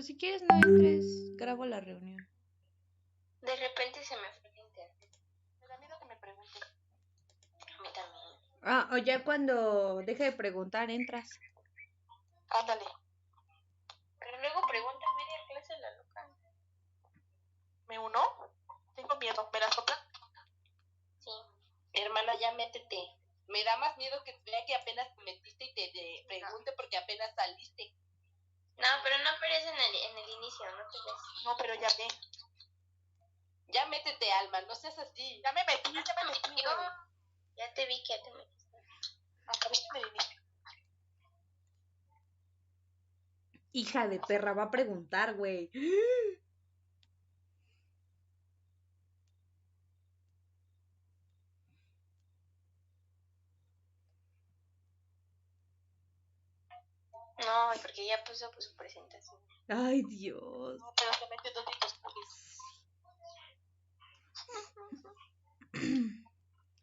Pues si quieres no entres, grabo la reunión. De repente se me fue el internet. Me da miedo que me pregunten. A mí también. O ya cuando deje de preguntar, entras. Ándale. Pero luego pregunta media clase la loca. ¿Me uno? Tengo miedo. ¿Me la soplan? Sí. Hermana, ya métete. Me da más miedo que vea que apenas te metiste y te pregunte porque apenas saliste. No, pero no aparece en el inicio, no te ves. No, pero ya ve. Ya métete, Alma, no seas así. Ya me metí. Ya te vi que ya te metiste. Acabaste en el inicio. Hija de perra, va a preguntar, güey. No, porque ya puso su presentación. Ay, Dios. No, pero se mete 2 días.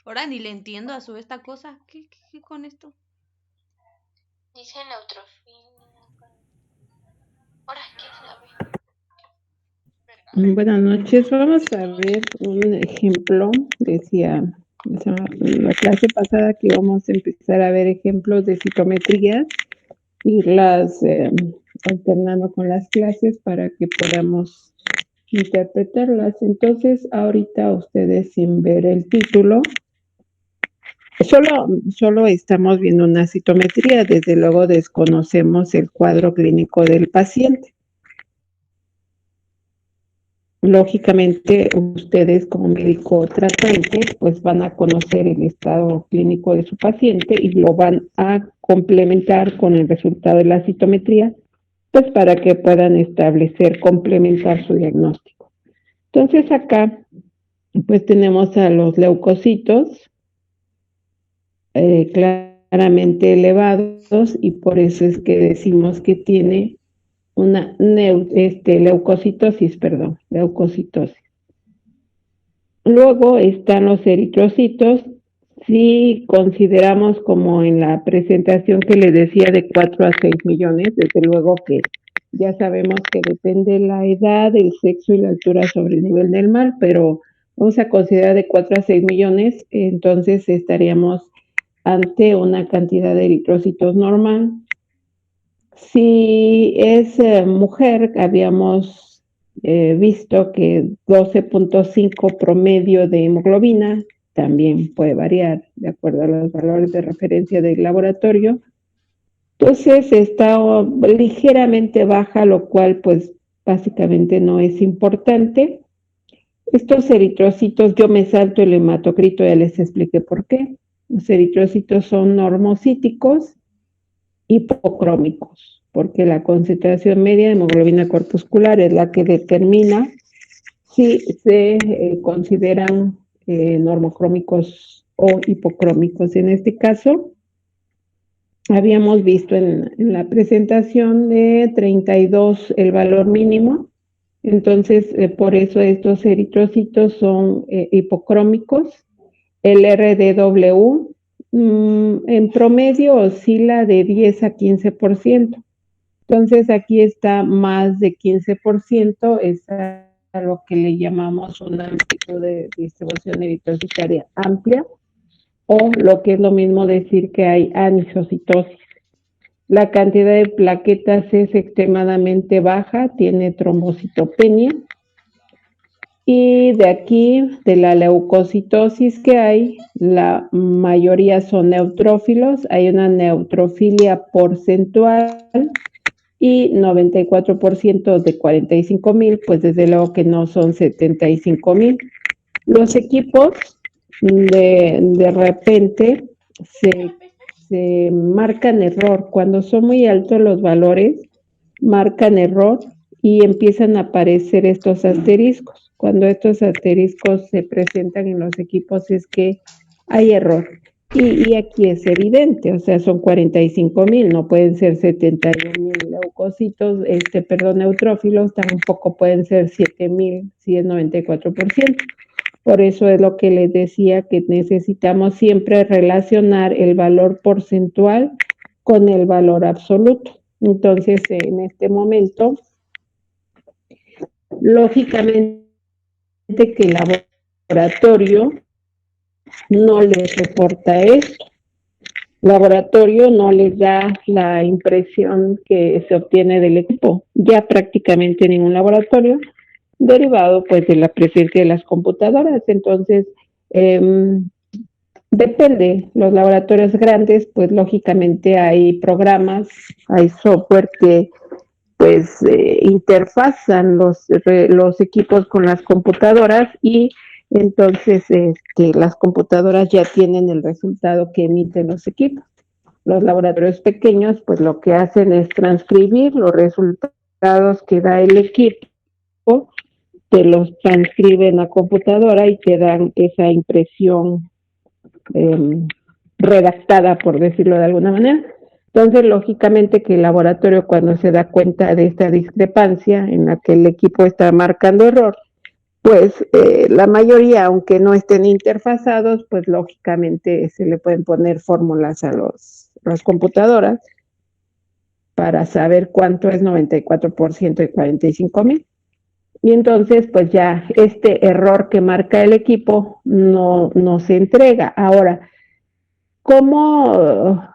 Ahora ni le entiendo a su esta cosa. ¿Qué con esto? Dice neutrofilia. Ahora, ¿qué sabe? Buenas noches, vamos a ver un ejemplo. Decía la clase pasada que íbamos a empezar a ver ejemplos de citometrías, irlas alternando con las clases para que podamos interpretarlas. Entonces, ahorita ustedes, sin ver el título, solo estamos viendo una citometría. Desde luego desconocemos el cuadro clínico del paciente. Lógicamente, ustedes como médico tratante, pues van a conocer el estado clínico de su paciente y lo van a complementar con el resultado de la citometría, pues para que puedan establecer, complementar su diagnóstico. Entonces acá, pues tenemos a los leucocitos claramente elevados y por eso es que decimos que tiene una leucocitosis. Luego están los eritrocitos. Si consideramos como en la presentación que les decía de 4 a 6 millones, desde luego que ya sabemos que depende la edad, el sexo y la altura sobre el nivel del mar, pero vamos a considerar de 4 a 6 millones, entonces estaríamos ante una cantidad de eritrocitos normal. Si es mujer, habíamos visto que 12.5 promedio de hemoglobina, también puede variar de acuerdo a los valores de referencia del laboratorio. Entonces está ligeramente baja, lo cual pues básicamente no es importante. Estos eritrocitos, yo me salto el hematocrito, ya les expliqué por qué. Los eritrocitos son normocíticos, hipocrómicos, porque la concentración media de hemoglobina corpuscular es la que determina si se consideran normocrómicos o hipocrómicos. En este caso, habíamos visto en la presentación de 32 el valor mínimo, entonces por eso estos eritrocitos son hipocrómicos. El RDW en promedio oscila de 10 a 15%. Entonces aquí está más de 15%, es a lo que le llamamos una amplitud de distribución eritrocitaria amplia, o lo que es lo mismo decir que hay anisocitosis. La cantidad de plaquetas es extremadamente baja, tiene trombocitopenia. Y de aquí, de la leucocitosis que hay, la mayoría son neutrófilos, hay una neutrofilia porcentual y 94% de 45,000, pues desde luego que no son 75,000. Los equipos de repente se marcan error. Cuando son muy altos los valores, marcan error y empiezan a aparecer estos asteriscos. Cuando estos asteriscos se presentan en los equipos es que hay error. Y aquí es evidente, o sea, son 45,000, no pueden ser 71,000 leucocitos, neutrófilos, tampoco pueden ser 7,000, si es 94%. Por eso es lo que les decía, que necesitamos siempre relacionar el valor porcentual con el valor absoluto. Entonces, en este momento, lógicamente que el laboratorio no les reporta esto. Laboratorio no les da la impresión que se obtiene del equipo, ya prácticamente ningún laboratorio, derivado pues de la presencia de las computadoras. Entonces, depende, los laboratorios grandes, pues lógicamente hay programas, hay software que pues interfazan los equipos con las computadoras y entonces las computadoras ya tienen el resultado que emiten los equipos. Los laboratorios pequeños pues lo que hacen es transcribir los resultados que da el equipo, te los transcriben a computadora y te dan esa impresión redactada, por decirlo de alguna manera. Entonces, lógicamente que el laboratorio cuando se da cuenta de esta discrepancia en la que el equipo está marcando error, pues la mayoría, aunque no estén interfazados, pues lógicamente se le pueden poner fórmulas a las computadoras para saber cuánto es 94% de 45,000. Y entonces, pues ya este error que marca el equipo no se entrega. Ahora, ¿cómo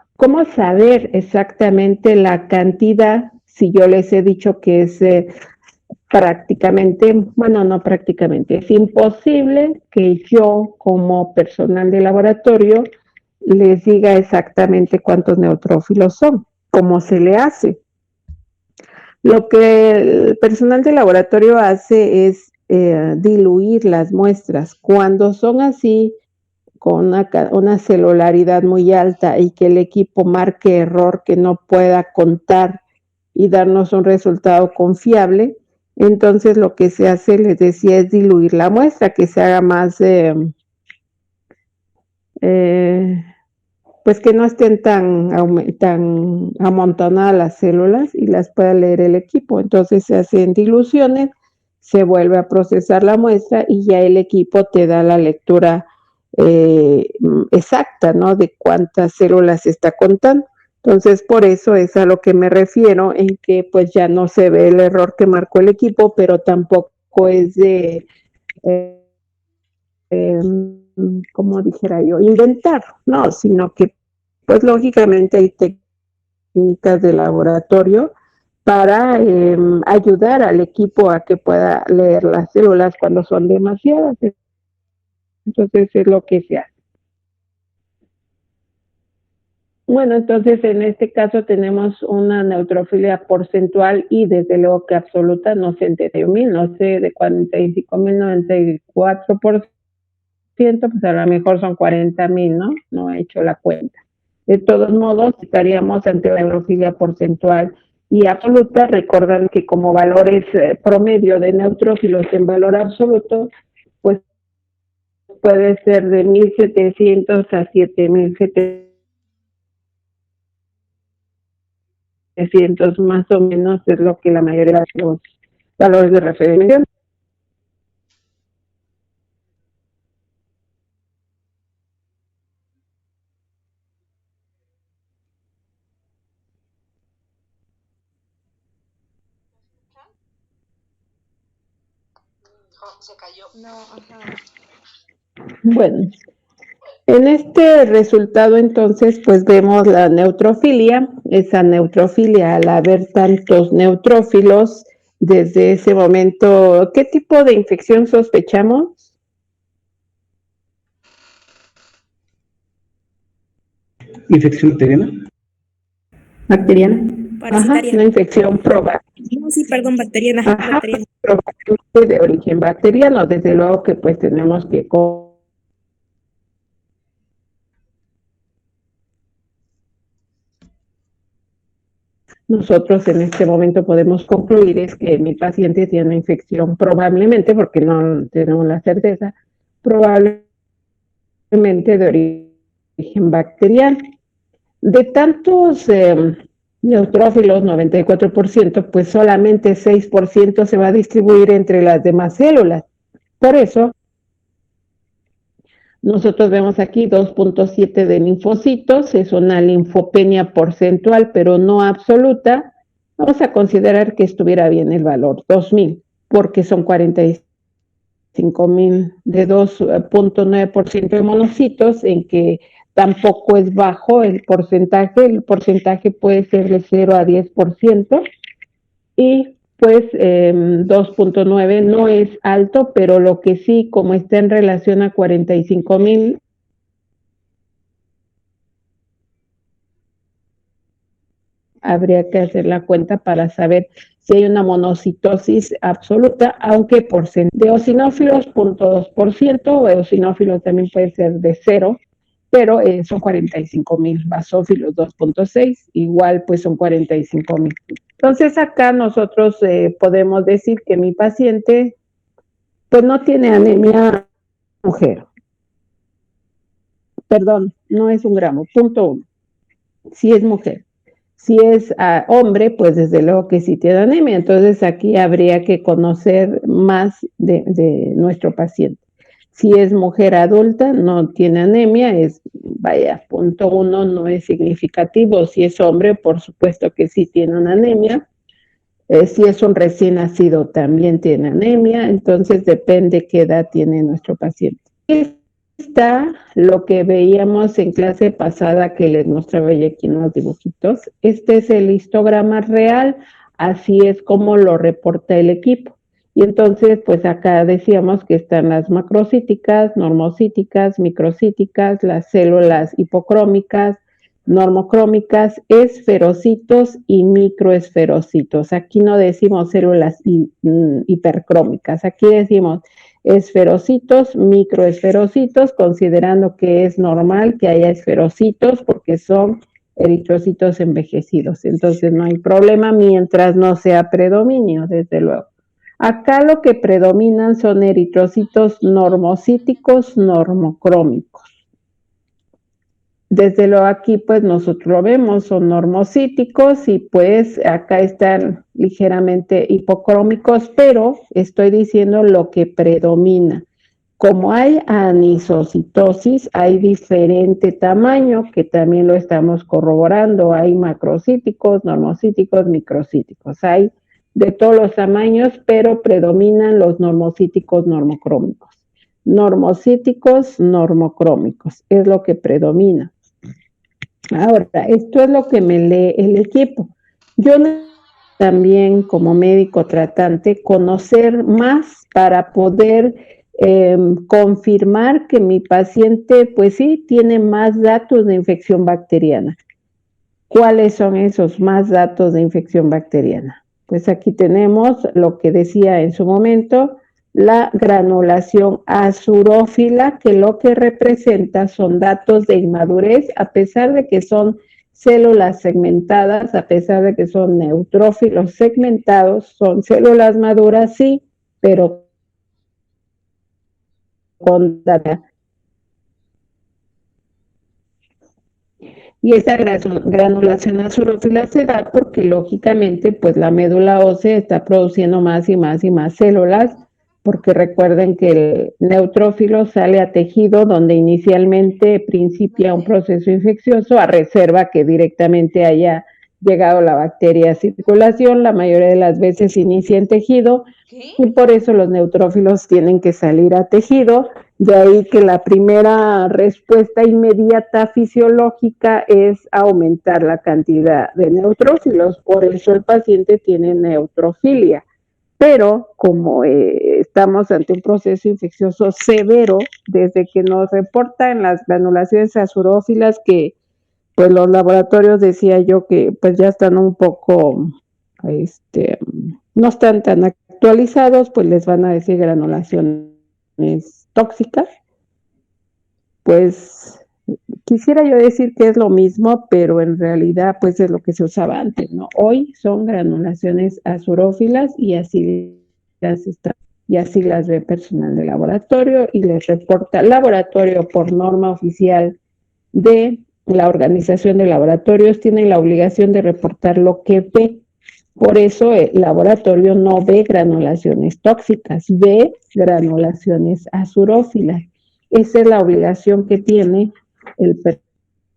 saber exactamente la cantidad si yo les he dicho que es prácticamente, bueno, no prácticamente, es imposible que yo como personal de laboratorio les diga exactamente cuántos neutrófilos son? ¿Cómo se le hace? Lo que el personal de laboratorio hace es diluir las muestras. Cuando son así, con una celularidad muy alta y que el equipo marque error que no pueda contar y darnos un resultado confiable, entonces lo que se hace, les decía, es diluir la muestra, que se haga más, pues que no estén tan amontonadas las células y las pueda leer el equipo. Entonces se hacen diluciones, se vuelve a procesar la muestra y ya el equipo te da la lectura exacta, ¿no? De cuántas células se está contando. Entonces, por eso es a lo que me refiero, en que pues ya no se ve el error que marcó el equipo, pero tampoco es de, como dijera yo, inventar, no, sino que pues lógicamente hay técnicas de laboratorio para ayudar al equipo a que pueda leer las células cuando son demasiadas. Entonces es lo que se hace. Bueno, entonces en este caso tenemos una neutrofilia porcentual y desde luego que absoluta, no sé, de 1000, no sé, de 45,000, 94%, pues a lo mejor son 40,000, ¿no? No he hecho la cuenta. De todos modos, estaríamos ante la neutrofilia porcentual y absoluta, recordando que como valores promedio de neutrófilos en valor absoluto, pues puede ser de 1,700 a 7,700 más o menos, es lo que la mayoría de los valores de referencia. Se cayó. No, ajá. Bueno, en este resultado entonces pues vemos la neutrofilia. Esa neutrofilia, al haber tantos neutrófilos, desde ese momento, ¿qué tipo de infección sospechamos? ¿Infección bacteriana? Bacteriana. Parasitaria. Ajá, una infección probable. No, sí, perdón, bacteriana. Ajá, Bacteriana. probablemente de origen bacteriano. Desde luego que pues tenemos que nosotros en este momento podemos concluir es que mi paciente tiene una infección probablemente, porque no tenemos la certeza, probablemente de origen bacteriano. De tantos neutrófilos, 94%, pues solamente 6% se va a distribuir entre las demás células. Por eso, nosotros vemos aquí 2.7 de linfocitos, es una linfopenia porcentual, pero no absoluta. Vamos a considerar que estuviera bien el valor, 2,000. porque son 45,000 de 2,9% de monocitos, en que tampoco es bajo el porcentaje puede ser de 0 a 10%, y pues 2,9 no es alto, pero lo que sí, como está en relación a 45,000, habría que hacer la cuenta para saber si hay una monocitosis absoluta, aunque de eosinófilos 0,2%, eosinófilos también puede ser de 0, pero son 45,000, basófilos 2,6, igual pues son 45,000. Entonces acá nosotros podemos decir que mi paciente pues no tiene anemia mujer. Perdón, no es 1 gramo, 0,1. Si es mujer. Si es hombre, pues desde luego que sí tiene anemia. Entonces aquí habría que conocer más de nuestro paciente. Si es mujer adulta, no tiene anemia, vaya, 0,1 no es significativo. Si es hombre, por supuesto que sí tiene una anemia. Si es un recién nacido, también tiene anemia. Entonces depende qué edad tiene nuestro paciente. Está lo que veíamos en clase pasada, que les mostraba ya aquí en los dibujitos. Este es el histograma real, así es como lo reporta el equipo. Y entonces, pues acá decíamos que están las macrocíticas, normocíticas, microcíticas, las células hipocrómicas, normocrómicas, esferocitos y microesferocitos. Aquí no decimos células hipercrómicas, aquí decimos esferocitos, microesferocitos, considerando que es normal que haya esferocitos porque son eritrocitos envejecidos. Entonces no hay problema mientras no sea predominio, desde luego. Acá lo que predominan son eritrocitos normocíticos, normocrómicos. Desde luego aquí pues nosotros lo vemos, son normocíticos y pues acá están ligeramente hipocrómicos, pero estoy diciendo lo que predomina. Como hay anisocitosis, hay diferente tamaño, que también lo estamos corroborando. Hay macrocíticos, normocíticos, microcíticos. Hay de todos los tamaños, pero predominan los normocíticos normocrómicos. Normocíticos normocrómicos es lo que predomina. Ahora, esto es lo que me lee el equipo. Yo también, como médico tratante, conocer más para poder confirmar que mi paciente, pues sí, tiene más datos de infección bacteriana. ¿Cuáles son esos más datos de infección bacteriana? Pues aquí tenemos lo que decía en su momento, la granulación azurófila, que lo que representa son datos de inmadurez, a pesar de que son células segmentadas, a pesar de que son neutrófilos segmentados, son células maduras, sí, pero con data. Y esa granulación azurófila se da porque lógicamente pues la médula ósea está produciendo más y más y más células, porque recuerden que el neutrófilo sale a tejido donde inicialmente principia un proceso infeccioso a reserva que directamente haya llegado la bacteria a circulación, la mayoría de las veces inicia en tejido. ¿Qué? Y por eso los neutrófilos tienen que salir a tejido. De ahí que la primera respuesta inmediata fisiológica es aumentar la cantidad de neutrófilos. Por eso el paciente tiene neutrofilia. Pero como estamos ante un proceso infeccioso severo, desde que nos reportan las granulaciones azurófilas, que pues los laboratorios, decía yo, que pues ya están un poco, no están tan actualizados, pues les van a decir granulaciones tóxicas. Pues quisiera yo decir que es lo mismo, pero en realidad pues es lo que se usaba antes, ¿no? Hoy son granulaciones azurófilas y así las ve personal de laboratorio y les reporta el laboratorio. Por norma oficial de la Organización de Laboratorios, tienen la obligación de reportar lo que ve. Por eso el laboratorio no ve granulaciones tóxicas, ve granulaciones azurófilas. Esa es la obligación que tiene el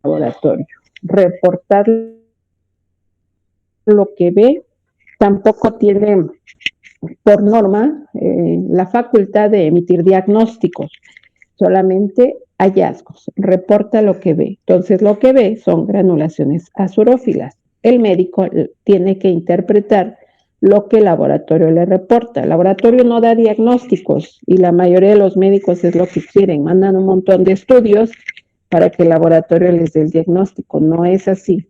laboratorio, reportar lo que ve. Tampoco tiene por norma, la facultad de emitir diagnósticos, solamente hallazgos, reporta lo que ve. Entonces, lo que ve son granulaciones azurófilas. El médico tiene que interpretar lo que el laboratorio le reporta. El laboratorio no da diagnósticos y la mayoría de los médicos es lo que quieren. Mandan un montón de estudios para que el laboratorio les dé el diagnóstico. No es así.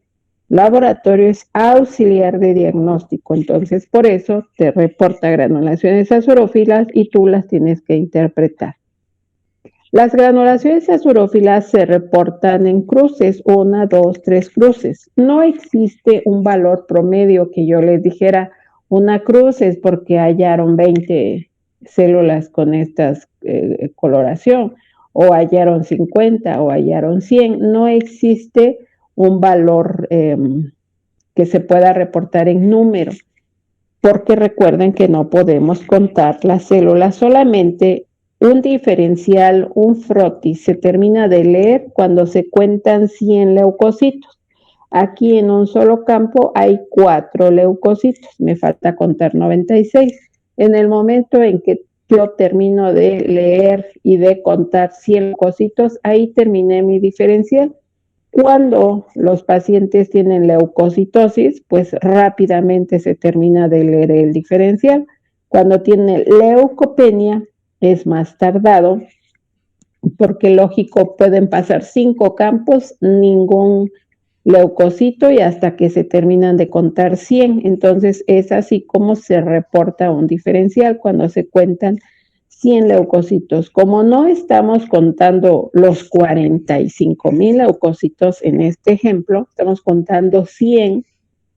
Laboratorio es auxiliar de diagnóstico, entonces por eso te reporta granulaciones azurófilas y tú las tienes que interpretar. Las granulaciones azurófilas se reportan en cruces, 1, 2, 3 cruces. No existe un valor promedio que yo les dijera, una cruz es porque hallaron 20 células con esta coloración, o hallaron 50, o hallaron 100. No existe un valor que se pueda reportar en número, porque recuerden que no podemos contar las células, solamente un diferencial, un frotis, se termina de leer cuando se cuentan 100 leucocitos. Aquí en un solo campo hay 4 leucocitos, me falta contar 96. En el momento en que yo termino de leer y de contar 100 leucocitos, ahí terminé mi diferencial. Cuando los pacientes tienen leucocitosis, pues rápidamente se termina de leer el diferencial. Cuando tiene leucopenia, es más tardado, porque lógico, pueden pasar 5 campos, ningún leucocito y hasta que se terminan de contar 100. Entonces es así como se reporta un diferencial cuando se cuentan 100 leucocitos. Como no estamos contando los 45,000 leucocitos en este ejemplo, estamos contando 100,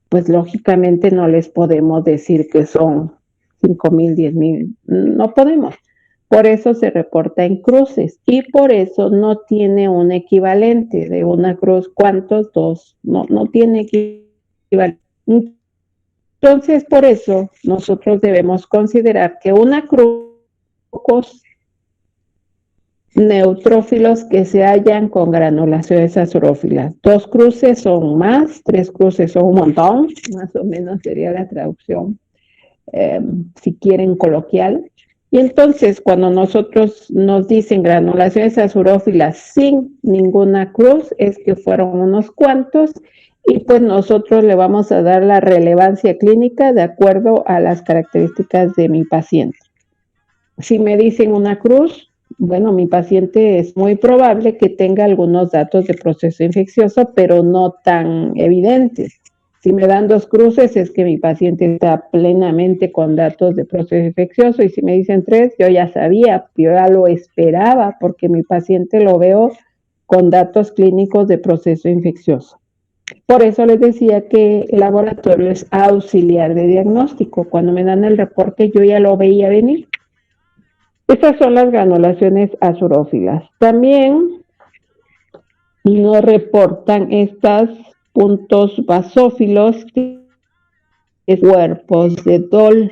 pues lógicamente no les podemos decir que son 5,000, 10,000, no podemos. Por eso se reporta en cruces y por eso no tiene un equivalente de una cruz. ¿Cuántos? 2. No tiene equivalente. Entonces, por eso nosotros debemos considerar que una cruz, neutrófilos que se hallan con granulaciones azurófilas. 2 cruces son más, 3 cruces son un montón, más o menos sería la traducción, si quieren coloquial. Y entonces, cuando nosotros nos dicen granulaciones azurófilas sin ninguna cruz, es que fueron unos cuantos, y pues nosotros le vamos a dar la relevancia clínica de acuerdo a las características de mi paciente. Si me dicen una cruz, bueno, mi paciente es muy probable que tenga algunos datos de proceso infeccioso, pero no tan evidentes. Si me dan 2 cruces, es que mi paciente está plenamente con datos de proceso infeccioso, y si me dicen 3, yo ya sabía, yo ya lo esperaba, porque mi paciente lo veo con datos clínicos de proceso infeccioso. Por eso les decía que el laboratorio es auxiliar de diagnóstico. Cuando me dan el reporte, yo ya lo veía venir. Estas son las granulaciones azurófilas. También no reportan estas puntos basófilos, cuerpos de Dole,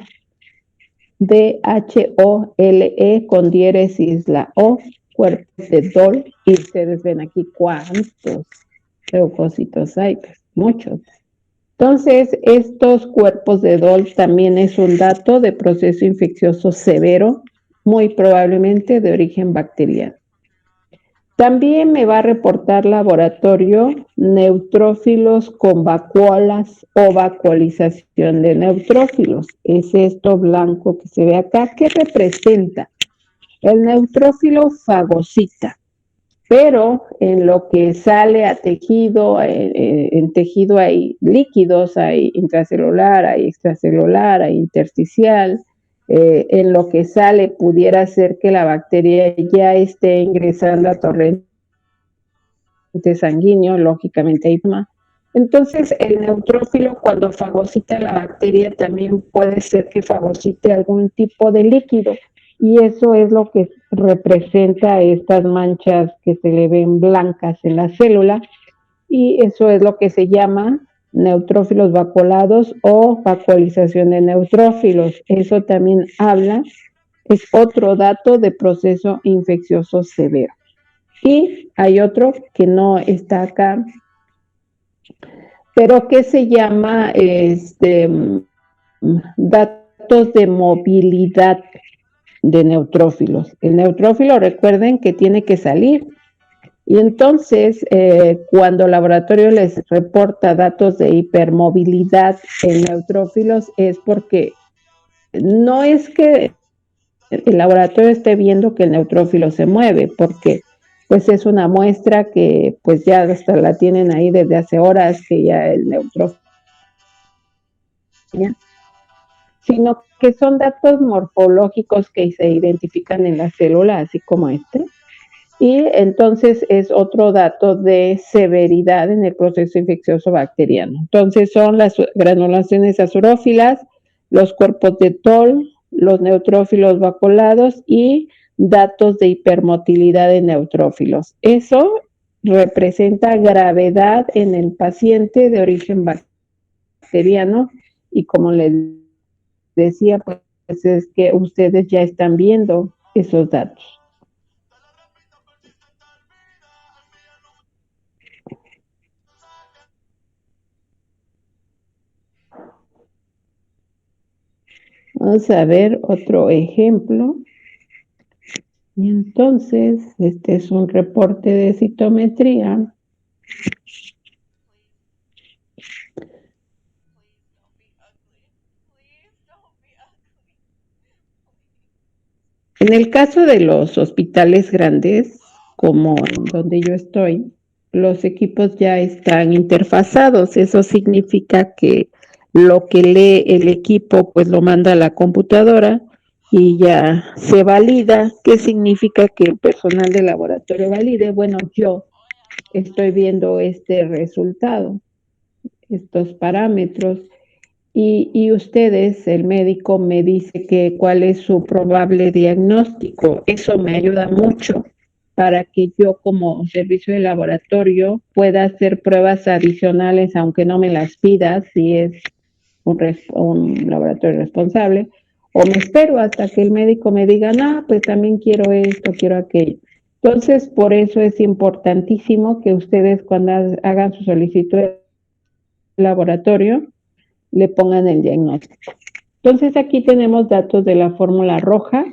D-H-O-L-E con diéresis la O, cuerpos de Dole, y ustedes ven aquí cuántos leucocitos hay, pues, muchos. Entonces, estos cuerpos de Dole también es un dato de proceso infeccioso severo, muy probablemente de origen bacteriano. También me va a reportar laboratorio neutrófilos con vacuolas o vacuolización de neutrófilos. Es esto blanco que se ve acá. ¿Qué representa? El neutrófilo fagocita, pero en lo que sale a tejido, en tejido hay líquidos, hay intracelular, hay extracelular, hay intersticial. En lo que sale pudiera ser que la bacteria ya esté ingresando a torrente sanguíneo, lógicamente hay más. Entonces, el neutrófilo cuando fagocita la bacteria también puede ser que fagocite algún tipo de líquido, y eso es lo que representa estas manchas que se le ven blancas en la célula, y eso es lo que se llama neutrófilos vacuolados o vacuolización de neutrófilos. Eso también habla, es otro dato de proceso infeccioso severo. Y hay otro que no está acá, pero que se llama dato datos de movilidad de neutrófilos. El neutrófilo, recuerden que tiene que salir. Y entonces, cuando el laboratorio les reporta datos de hipermovilidad en neutrófilos, es porque no es que el laboratorio esté viendo que el neutrófilo se mueve, porque pues es una muestra que pues ya hasta la tienen ahí desde hace horas, que ya el neutrófilo, sino que son datos morfológicos que se identifican en la célula, así como este. Y entonces es otro dato de severidad en el proceso infeccioso bacteriano. Entonces son las granulaciones azurófilas, los cuerpos de TOL, los neutrófilos vacuolados y datos de hipermotilidad de neutrófilos. Eso representa gravedad en el paciente de origen bacteriano y como les decía, pues es que ustedes ya están viendo esos datos. Vamos a ver otro ejemplo. Y entonces, este es un reporte de citometría. En el caso de los hospitales grandes, como en donde yo estoy, los equipos ya están interfazados. Eso significa que lo que lee el equipo, pues lo manda a la computadora y ya se valida. ¿Qué significa que el personal de laboratorio valide? Bueno, yo estoy viendo este resultado, estos parámetros, y ustedes, el médico, me dice que cuál es su probable diagnóstico. Eso me ayuda mucho para que yo como servicio de laboratorio pueda hacer pruebas adicionales, aunque no me las pida, si es un laboratorio responsable, o me espero hasta que el médico me diga, no, pues también quiero esto, quiero aquello. Entonces, por eso es importantísimo que ustedes cuando hagan su solicitud de laboratorio, le pongan el diagnóstico. Entonces, aquí tenemos datos de la fórmula roja.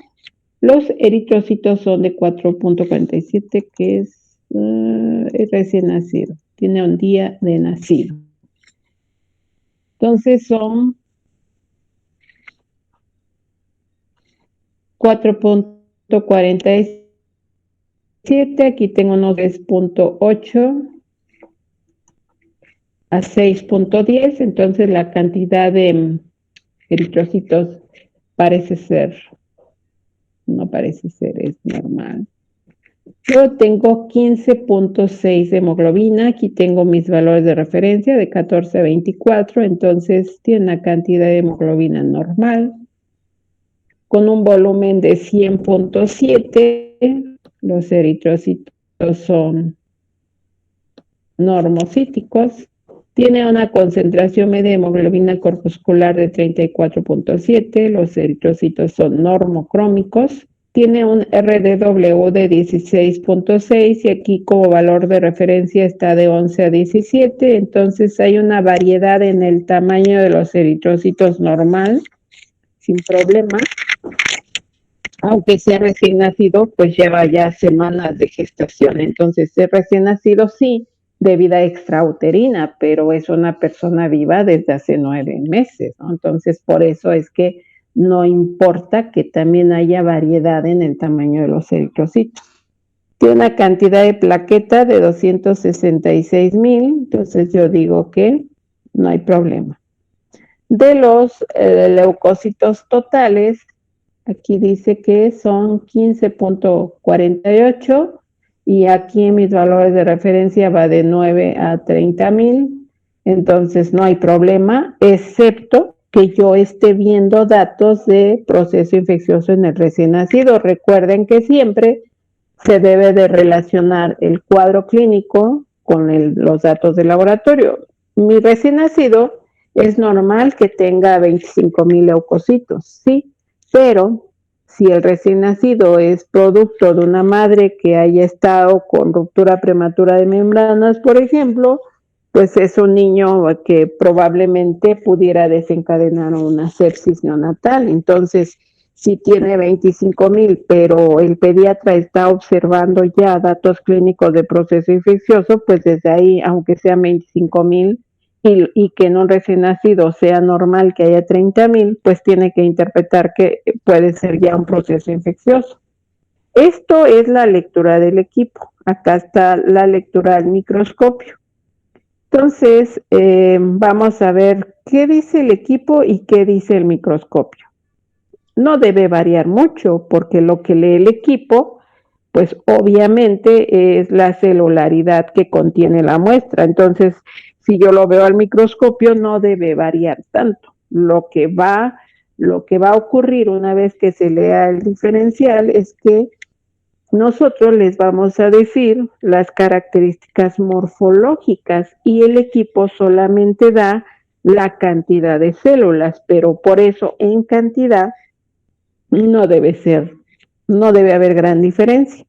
Los eritrocitos son de 4.47, que es recién nacido. Tiene un día de nacido. Entonces, son 4.47. Aquí tengo unos 3.8 a 6.10. Entonces, la cantidad de eritrocitos no parece ser, es normal. Yo tengo 15.6 de hemoglobina, aquí tengo mis valores de referencia de 14 a 24, entonces tiene una cantidad de hemoglobina normal, con un volumen de 100.7, los eritrocitos son normocíticos, tiene una concentración media de hemoglobina corpuscular de 34.7, los eritrocitos son normocrómicos, tiene un RDW de 16.6 y aquí como valor de referencia está de 11 a 17, entonces hay una variedad en el tamaño de los eritrocitos normal, sin problema. Aunque sea recién nacido, pues lleva ya semanas de gestación, entonces es recién nacido sí, de vida extrauterina, pero es una persona viva desde hace 9 meses, ¿no? Entonces, por eso es que no importa que también haya variedad en el tamaño de los eritrocitos. Tiene una cantidad de plaqueta de 266,000, entonces yo digo que no hay problema. De los leucocitos totales, aquí dice que son 15.48 y aquí mis valores de referencia va de 9 a 30,000, entonces no hay problema, excepto que yo esté viendo datos de proceso infeccioso en el recién nacido. Recuerden que siempre se debe de relacionar el cuadro clínico con los datos de laboratorio. Mi recién nacido es normal que tenga 25,000 leucocitos, sí, pero si el recién nacido es producto de una madre que haya estado con ruptura prematura de membranas, por ejemplo, pues es un niño que probablemente pudiera desencadenar una sepsis neonatal. Entonces, si tiene 25,000, pero el pediatra está observando ya datos clínicos de proceso infeccioso, pues desde ahí, aunque sean 25,000 y que en un recién nacido sea normal que haya 30,000, pues tiene que interpretar que puede ser ya un proceso infeccioso. Esto es la lectura del equipo. Acá está la lectura al microscopio. Entonces, vamos a ver qué dice el equipo y qué dice el microscopio. No debe variar mucho porque lo que lee el equipo, pues obviamente es la celularidad que contiene la muestra. Entonces, si yo lo veo al microscopio, no debe variar tanto. Lo que va a ocurrir una vez que se lea el diferencial es que nosotros les vamos a decir las características morfológicas y el equipo solamente da la cantidad de células, pero por eso en cantidad no debe haber gran diferencia.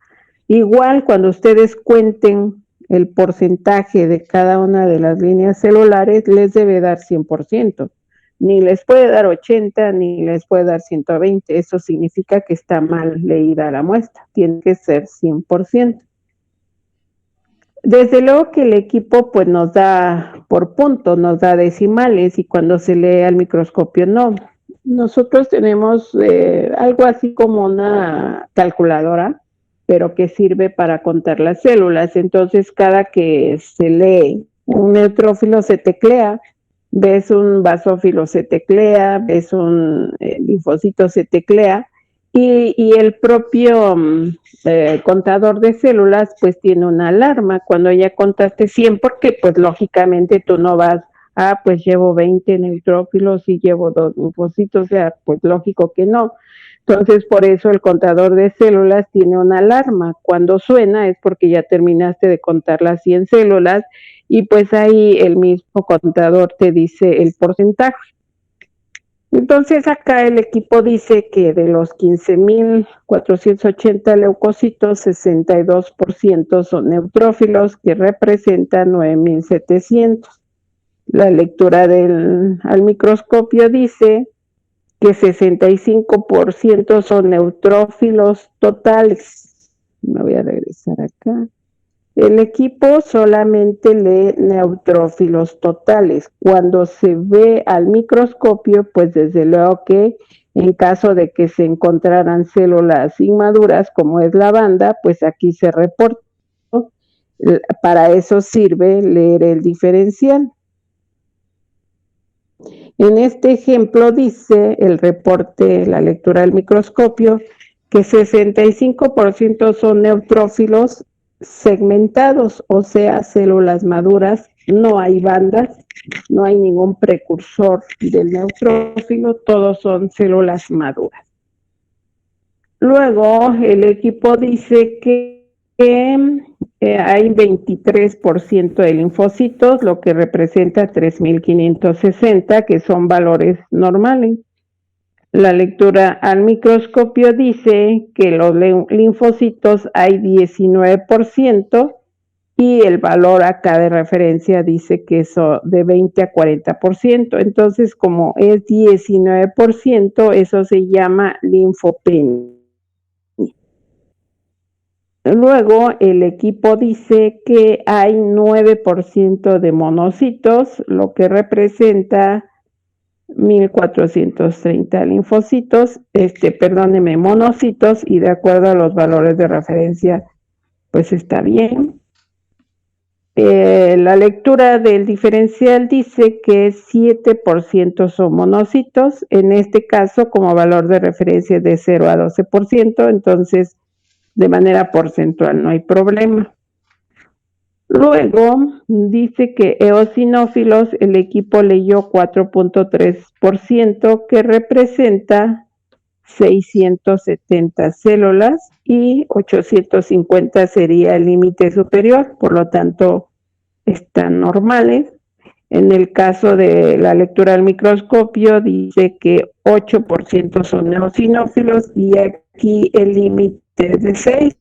Igual cuando ustedes cuenten el porcentaje de cada una de las líneas celulares, les debe dar 100%. Ni les puede dar 80, ni les puede dar 120. Eso significa que está mal leída la muestra. Tiene que ser 100%. Desde luego que el equipo pues nos da por puntos, nos da decimales y cuando se lee al microscopio no. Nosotros tenemos algo así como una calculadora, pero que sirve para contar las células. Entonces, cada que se lee un neutrófilo se teclea, ves un basófilo se teclea, ves un linfocito se teclea, y el propio contador de células pues tiene una alarma cuando ya contaste 100, porque pues lógicamente tú no vas, pues llevo 20 neutrófilos y llevo 2 linfocitos, o sea, pues lógico que no. Entonces, por eso el contador de células tiene una alarma. Cuando suena es porque ya terminaste de contar las 100 células y pues ahí el mismo contador te dice el porcentaje. Entonces acá el equipo dice que de los 15,480 leucocitos, 62% son neutrófilos, que representan 9,700. La lectura al microscopio dice que 65% son neutrófilos totales. Me voy a regresar acá. El equipo solamente lee neutrófilos totales. Cuando se ve al microscopio, pues desde luego que en caso de que se encontraran células inmaduras, como es la banda, pues aquí se reporta. Para eso sirve leer el diferencial. En este ejemplo dice el reporte, la lectura del microscopio, que 65% son neutrófilos segmentados, o sea, células maduras, no hay bandas, no hay ningún precursor del neutrófilo, todos son células maduras. Luego, el equipo dice que hay 23% de linfocitos, lo que representa 3,560, que son valores normales. La lectura al microscopio dice que los linfocitos hay 19% y el valor acá de referencia dice que eso de 20 a 40%. Entonces, como es 19%, eso se llama linfopenia. Luego, el equipo dice que hay 9% de monocitos, lo que representa 1,430 linfocitos, monocitos, y de acuerdo a los valores de referencia, pues está bien. La lectura del diferencial dice que 7% son monocitos, en este caso como valor de referencia es de 0 a 12%, entonces de manera porcentual no hay problema. Luego dice que eosinófilos, el equipo leyó 4,3%, que representa 670 células y 850 sería el límite superior, por lo tanto están normales. En el caso de la lectura al microscopio dice que 8% son eosinófilos y aquí el límite es de 6.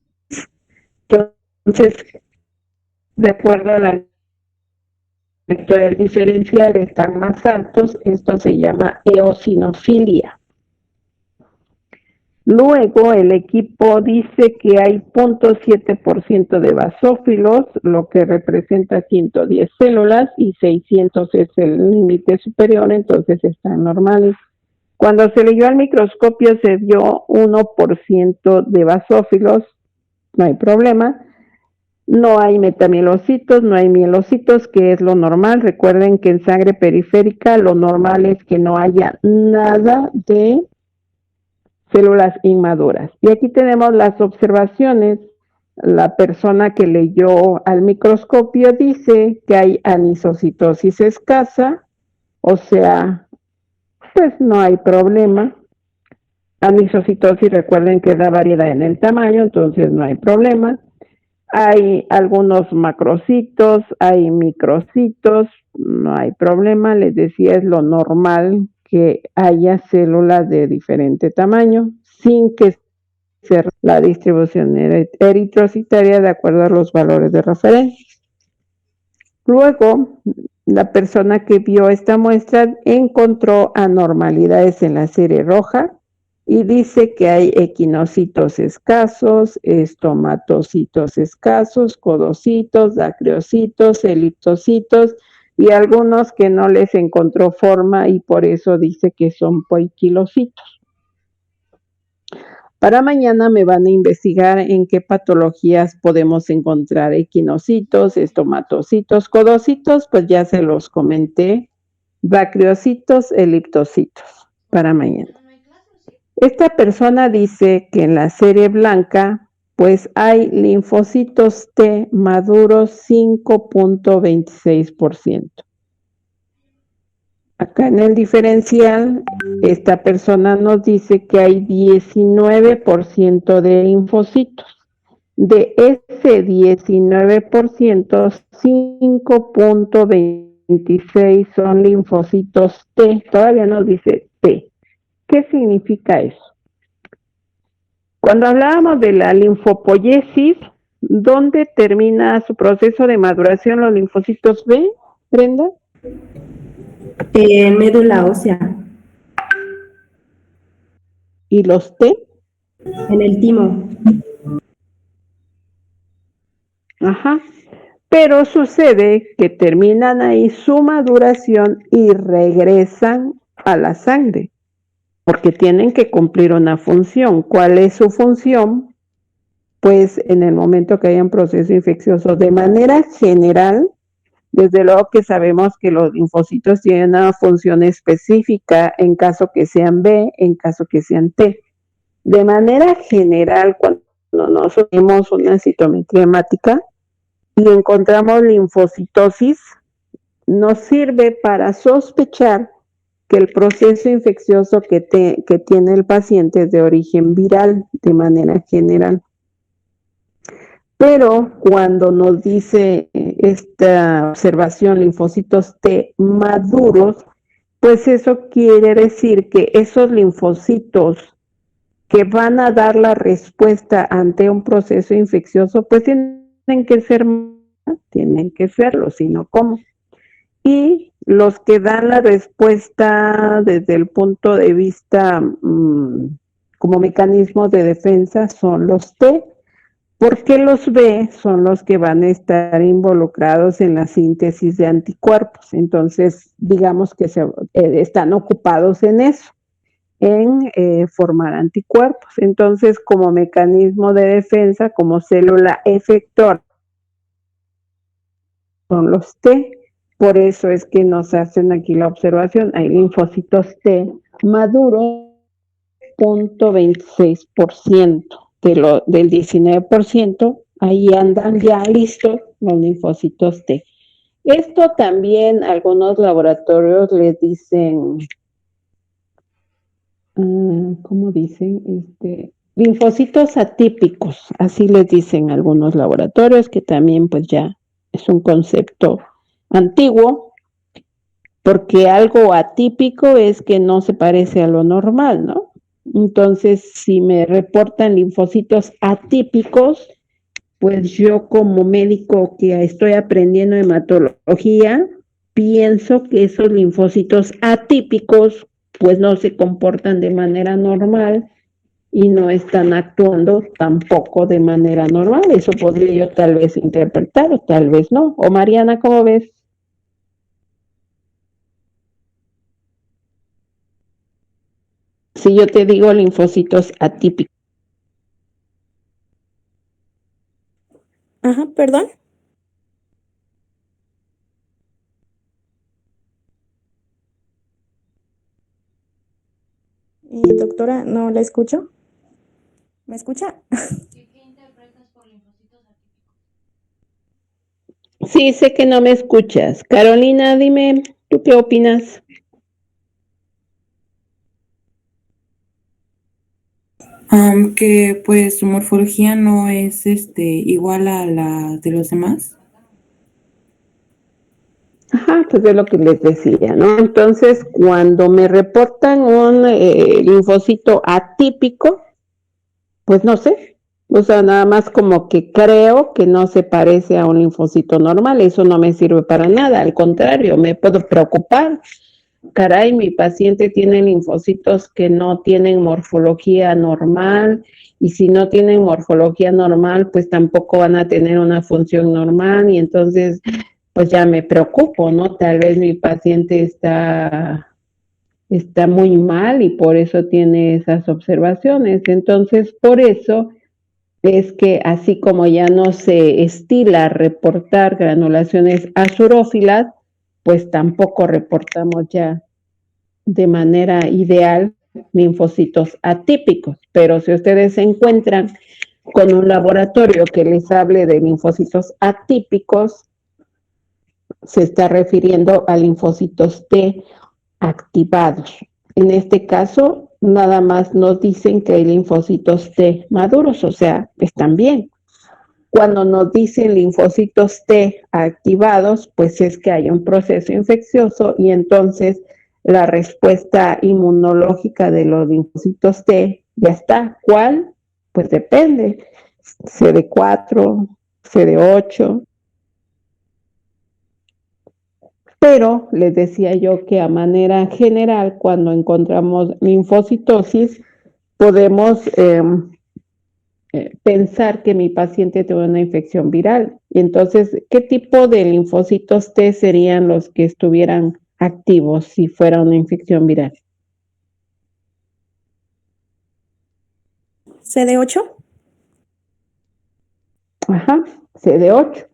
Entonces, de acuerdo a la vectores diferenciales están más altos, esto se llama eosinofilia. Luego el equipo dice que hay 0.7% de basófilos, lo que representa 110 células y 600 es el límite superior, entonces están normales. Cuando se leyó al microscopio se vio 1% de basófilos, no hay problema. No hay metamielocitos, no hay mielocitos, que es lo normal. Recuerden que en sangre periférica lo normal es que no haya nada de células inmaduras. Y aquí tenemos las observaciones. La persona que leyó al microscopio dice que hay anisocitosis escasa, o sea, pues no hay problema. Anisocitosis, recuerden que da variedad en el tamaño, entonces no hay problema. Hay algunos macrocitos, hay microcitos, no hay problema. Les decía, es lo normal que haya células de diferente tamaño, sin que sea la distribución eritrocitaria de acuerdo a los valores de referencia. Luego, la persona que vio esta muestra encontró anormalidades en la serie roja y dice que hay equinocitos escasos, estomatocitos escasos, codocitos, dacriocitos, eliptocitos y algunos que no les encontró forma y por eso dice que son poiquilocitos. Para mañana me van a investigar en qué patologías podemos encontrar equinocitos, estomatocitos, codocitos, pues ya se los comenté, dacriocitos, eliptocitos, para mañana. Esta persona dice que en la serie blanca, pues hay linfocitos T maduros 5.26%. Acá en el diferencial, esta persona nos dice que hay 19% de linfocitos. De ese 19%, 5.26 son linfocitos T. Todavía nos dice T. ¿Qué significa eso? Cuando hablábamos de la linfopoiesis, ¿dónde termina su proceso de maduración los linfocitos B, Brenda? Médula ósea. ¿Y los T? En el timo. Ajá. Pero sucede que terminan ahí su maduración y regresan a la sangre, porque tienen que cumplir una función. ¿Cuál es su función? Pues en el momento que haya un proceso infeccioso, de manera general, desde luego que sabemos que los linfocitos tienen una función específica en caso que sean B, en caso que sean T. De manera general, cuando nosotros tenemos una citometría hemática y encontramos linfocitosis, nos sirve para sospechar que el proceso infeccioso que tiene el paciente es de origen viral, de manera general. Pero cuando nos dice esta observación linfocitos T maduros, pues eso quiere decir que esos linfocitos que van a dar la respuesta ante un proceso infeccioso, pues tienen que serlo, sino ¿cómo? Y los que dan la respuesta desde el punto de vista como mecanismos de defensa son los T, porque los B son los que van a estar involucrados en la síntesis de anticuerpos. Entonces, digamos que están ocupados en eso, en formar anticuerpos. Entonces, como mecanismo de defensa, como célula efectora, son los T. Por eso es que nos hacen aquí la observación. Hay linfocitos T maduros, 0.26%. Del 19%, ahí andan ya listos los linfocitos T. Esto también algunos laboratorios les dicen, ¿cómo dicen? Linfocitos atípicos, así les dicen algunos laboratorios, que también pues ya es un concepto antiguo, porque algo atípico es que no se parece a lo normal, ¿no? Entonces, si me reportan linfocitos atípicos, pues yo como médico que estoy aprendiendo hematología, pienso que esos linfocitos atípicos pues no se comportan de manera normal y no están actuando tampoco de manera normal. Eso podría yo tal vez interpretar o tal vez no. O Mariana, ¿cómo ves? Si yo te digo linfocitos atípicos. Ajá, perdón. Doctora, no la escucho. ¿Me escucha? ¿Qué interpretas por linfocitos atípicos? Sí, sé que no me escuchas. Carolina, dime, ¿tú qué opinas? Que pues su morfología no es igual a la de los demás. Ajá, pues es lo que les decía, ¿no? Entonces, cuando me reportan un linfocito atípico, pues no sé, o sea, nada más como que creo que no se parece a un linfocito normal, eso no me sirve para nada, al contrario, me puedo preocupar. Caray, mi paciente tiene linfocitos que no tienen morfología normal, y si no tienen morfología normal, pues tampoco van a tener una función normal, y entonces pues ya me preocupo, ¿no? Tal vez mi paciente está muy mal y por eso tiene esas observaciones. Entonces, por eso es que así como ya no se estila reportar granulaciones azurófilas, pues tampoco reportamos ya de manera ideal linfocitos atípicos. Pero si ustedes se encuentran con un laboratorio que les hable de linfocitos atípicos, se está refiriendo a linfocitos T activados. En este caso, nada más nos dicen que hay linfocitos T maduros, o sea, están bien. Cuando nos dicen linfocitos T activados, pues es que hay un proceso infeccioso y entonces la respuesta inmunológica de los linfocitos T ya está. ¿Cuál? Pues depende. CD4, CD8. Pero les decía yo que a manera general, cuando encontramos linfocitosis, podemos pensar que mi paciente tiene una infección viral. Entonces, ¿qué tipo de linfocitos T serían los que estuvieran activos si fuera una infección viral? ¿CD8? Ajá, CD8.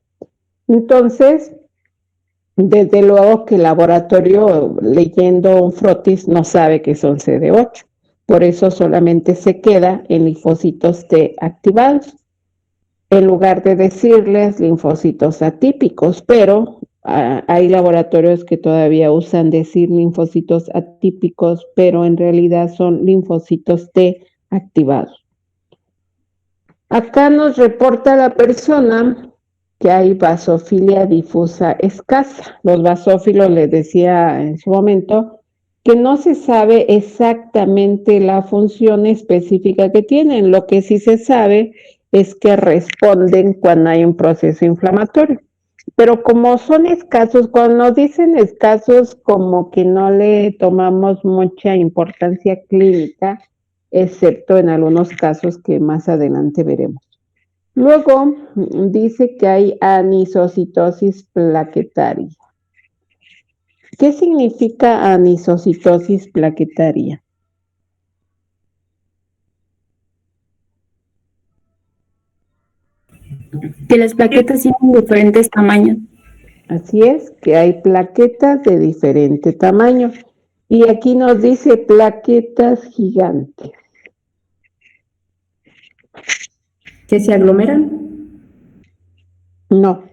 Entonces, desde luego que el laboratorio leyendo un frotis no sabe que son CD8. Por eso solamente se queda en linfocitos T activados, en lugar de decirles linfocitos atípicos, pero hay laboratorios que todavía usan decir linfocitos atípicos, pero en realidad son linfocitos T activados. Acá nos reporta la persona que hay basofilia difusa escasa. Los basófilos, les decía en su momento, que no se sabe exactamente la función específica que tienen. Lo que sí se sabe es que responden cuando hay un proceso inflamatorio. Pero como son escasos, cuando nos dicen escasos, como que no le tomamos mucha importancia clínica, excepto en algunos casos que más adelante veremos. Luego dice que hay anisocitosis plaquetaria. ¿Qué significa anisocitosis plaquetaria? Que las plaquetas tienen diferentes tamaños. Así es, que hay plaquetas de diferente tamaño. Y aquí nos dice plaquetas gigantes. ¿Que se aglomeran? No.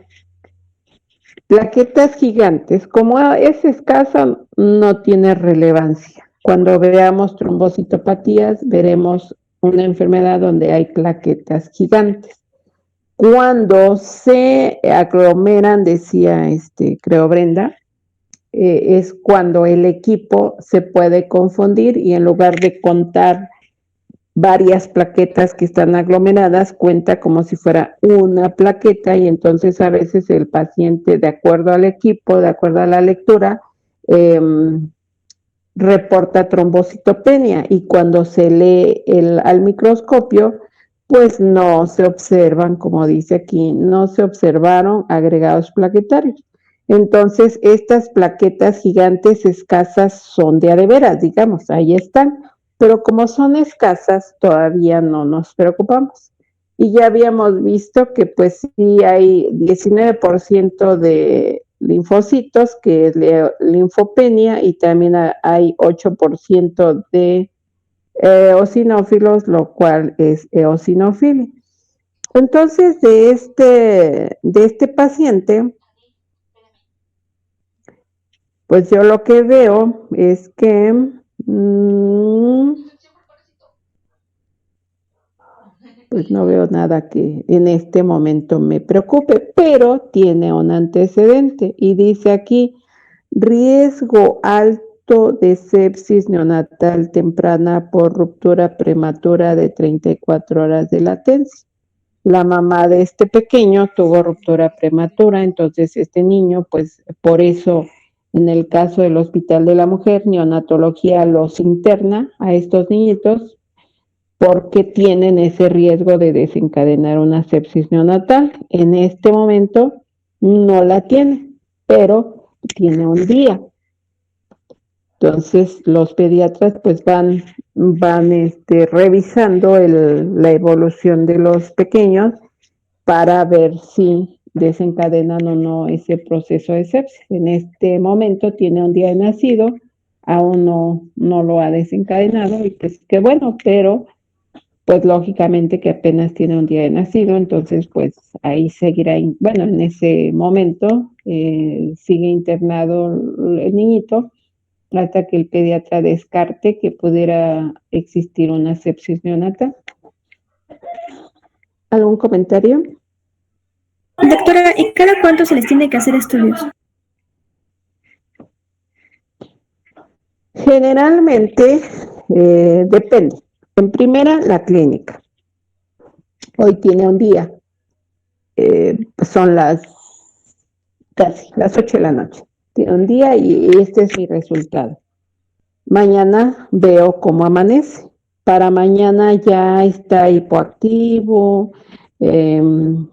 Plaquetas gigantes, como es escasa, no tiene relevancia. Cuando veamos trombocitopatías, veremos una enfermedad donde hay plaquetas gigantes. Cuando se aglomeran, decía creo Brenda, es cuando el equipo se puede confundir y en lugar de contar varias plaquetas que están aglomeradas, cuenta como si fuera una plaqueta y entonces a veces el paciente, de acuerdo al equipo, de acuerdo a la lectura, eh, reporta trombocitopenia y cuando se lee al microscopio, pues no se observan, como dice aquí, no se observaron agregados plaquetarios. Entonces, estas plaquetas gigantes escasas son de a de veras, digamos, ahí están, pero como son escasas, todavía no nos preocupamos. Y ya habíamos visto que pues sí hay 19% de linfocitos, que es linfopenia, y también hay 8% de eosinófilos, lo cual es eosinofilia. Entonces, de este paciente, pues yo lo que veo es que pues no veo nada que en este momento me preocupe, pero tiene un antecedente y dice aquí, riesgo alto de sepsis neonatal temprana por ruptura prematura de 34 horas de latencia. La mamá de este pequeño tuvo ruptura prematura, entonces este niño, pues por eso en el caso del Hospital de la Mujer, neonatología los interna a estos niñitos porque tienen ese riesgo de desencadenar una sepsis neonatal. En este momento no la tiene, pero tiene un día. Entonces los pediatras pues van revisando la evolución de los pequeños para ver si desencadenan o no ese proceso de sepsis. En este momento tiene un día de nacido, aún no lo ha desencadenado y pues qué bueno, pero pues lógicamente que apenas tiene un día de nacido, entonces pues ahí seguirá, bueno, en ese momento sigue internado el niñito hasta que el pediatra descarte que pudiera existir una sepsis neonatal. ¿Algún comentario? Doctora, ¿y cada cuánto se les tiene que hacer estudios? Generalmente depende. En primera, la clínica. Hoy tiene un día. Son casi las 8 de la noche. Tiene un día y este es mi resultado. Mañana veo cómo amanece. Para mañana ya está hipoactivo,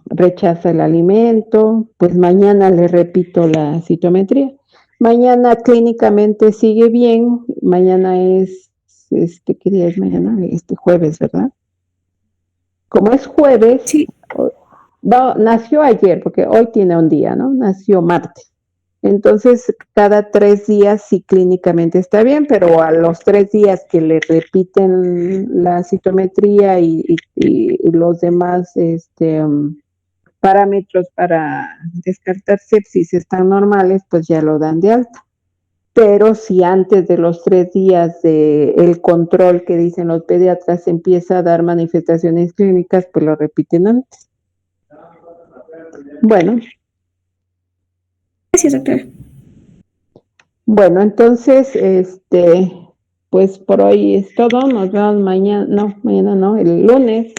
rechaza el alimento, pues mañana le repito la citometría. Mañana clínicamente sigue bien, mañana es, ¿qué día es mañana? Jueves, ¿verdad? Como es jueves, Sí. nació ayer, porque hoy tiene un día, ¿no? Nació martes. Entonces, cada 3 días sí clínicamente está bien, pero a los 3 días que le repiten la citometría y los demás parámetros para descartar sepsis están normales, pues ya lo dan de alta. Pero si antes de los 3 días del control que dicen los pediatras empieza a dar manifestaciones clínicas, pues lo repiten antes. Bueno. Gracias, doctora. Bueno, entonces, pues por hoy es todo. Nos vemos mañana no, el lunes.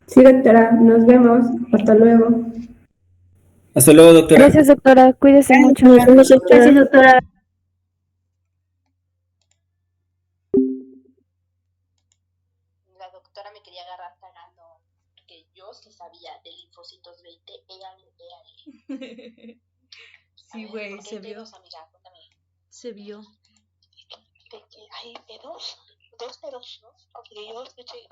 Sí, doctora, nos vemos. Hasta luego. Hasta luego, doctora. Gracias, doctora. Cuídese mucho. Nos vemos, doctora. Gracias, doctora. La doctora me quería agarrar cagando, porque yo sí sabía de linfocitos 20, éale. Sí, güey, se vio. Pedos, amiga? Cuéntame. Se vio. ¿De qué hay pedos? ¿Dos pedos, no? Porque yo escuché